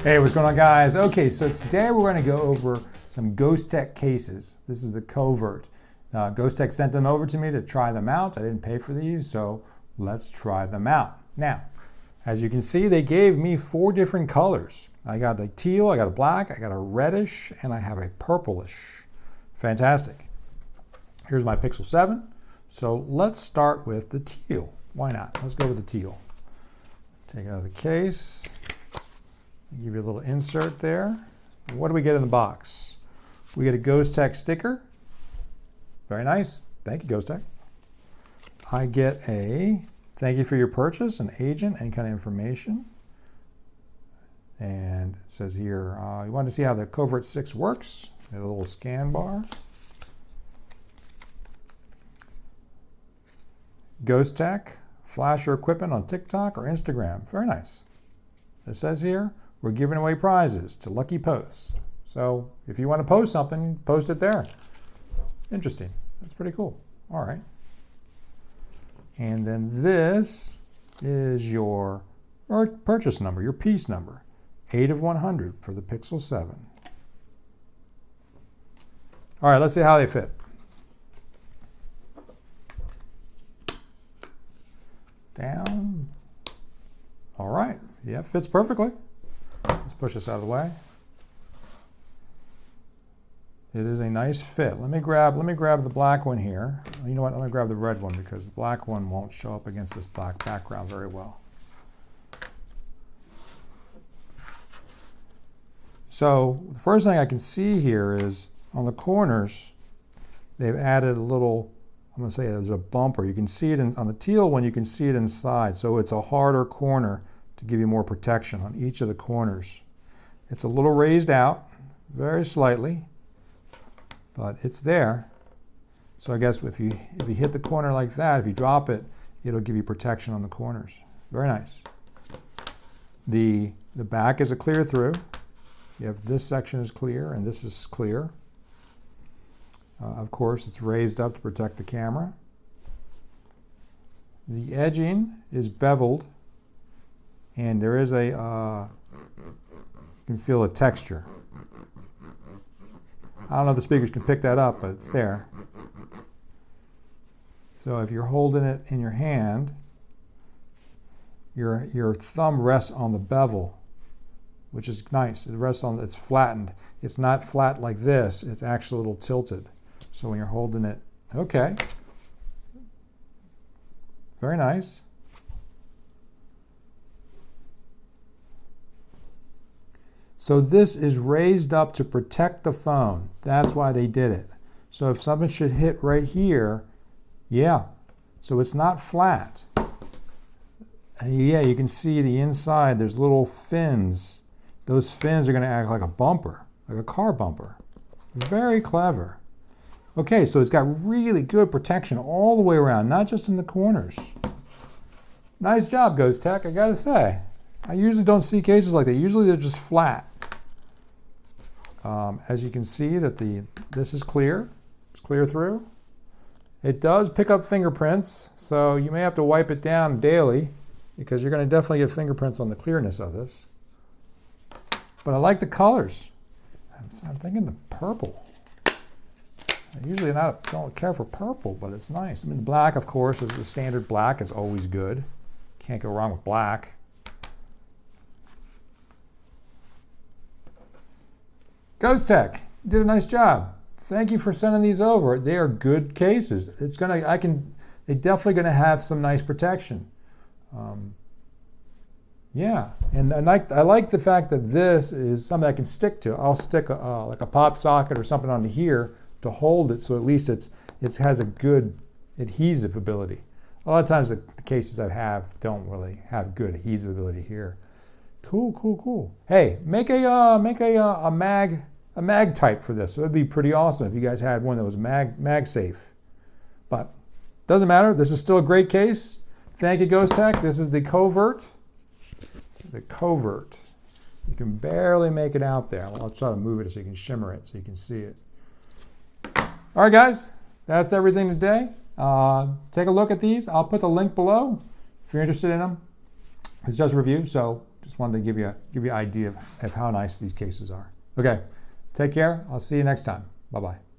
Hey, what's going on, guys? Okay, so today we're going to go over some GHOSTEK cases. This is the Covert. GHOSTEK sent them over to me to try them out. I didn't pay for these, so let's try them out. Now, as you can see, they gave me 4 different colors. I got a teal, I got a black, I got a reddish, and I have a purplish. Fantastic. Here's my Pixel 7. So let's start with the teal. Why not? Let's go with the teal. Take it out of the case. Give you a little insert there. What do we get in the box? We get a GHOSTEK sticker. Very nice. Thank you, GHOSTEK. I get a thank you for your purchase, an agent, any kind of information. And it says here, you want to see how the Covert 6 works. A little scan bar. GHOSTEK, flash your equipment on TikTok or Instagram. Very nice. It says here, we're giving away prizes to lucky posts. So if you want to post something, post it there. Interesting. That's pretty cool. All right. And then this is your purchase number, your piece number. 8 of 100 for the Pixel 7. All right, let's see how they fit. Down. All right. Yeah, fits perfectly. Let's push this out of the way. It is a nice fit. Let me grab the black one here. You know what? I'm going to grab the red one because the black one won't show up against this black background very well. So the first thing I can see here is on the corners, they've added a little, I'm going to say there's a bumper. You can see it on the teal one, you can see it inside. So it's a harder corner to give you more protection on each of the corners. It's a little raised out, very slightly, but it's there. So I guess if you hit the corner like that, if you drop it, it'll give you protection on the corners. Very nice. The back is a clear through. You have this section is clear and this is clear. Of course, it's raised up to protect the camera. The edging is beveled. And there is a, you can feel a texture. I don't know if the speakers can pick that up, but it's there. So if you're holding it in your hand, your thumb rests on the bevel, which is nice. It rests on, it's flattened. It's not flat like this, it's actually a little tilted. So when you're holding it, okay. Very nice. So this is raised up to protect the phone. That's why they did it. So if something should hit right here, yeah. So it's not flat. And yeah, you can see the inside, there's little fins. Those fins are going to act like a bumper, like a car bumper. Very clever. Okay, so it's got really good protection all the way around, not just in the corners. Nice job, GHOSTEK, I gotta say. I usually don't see cases like that. Usually they're just flat. As you can see that this is clear. It's clear through. It does pick up fingerprints, so you may have to wipe it down daily because you're going to definitely get fingerprints on the clearness of this. But I like the colors. I'm thinking the purple. I usually don't care for purple, but it's nice. I mean, the black, of course, is the standard black. It's always good. Can't go wrong with black. GHOSTEK, you did a nice job. Thank you for sending these over. They are good cases. They're definitely gonna have some nice protection. Yeah, and I like the fact that this is something I can stick to. I'll stick like a pop socket or something onto here to hold it, so at least it has a good adhesive ability. A lot of times the cases I have don't really have good adhesive ability here. Cool, cool, cool. Hey, make a mag type for this. So it'd be pretty awesome if you guys had one that was mag safe. But doesn't matter. This is still a great case. Thank you, GHOSTEK. This is the Covert. The Covert. You can barely make it out there. I'll try to move it so you can shimmer it so you can see it. All right, guys. That's everything today. Take a look at these. I'll put the link below if you're interested in them. It's just a review, so just wanted to give you an idea of how nice these cases are. Okay, take care. I'll see you next time. Bye-bye.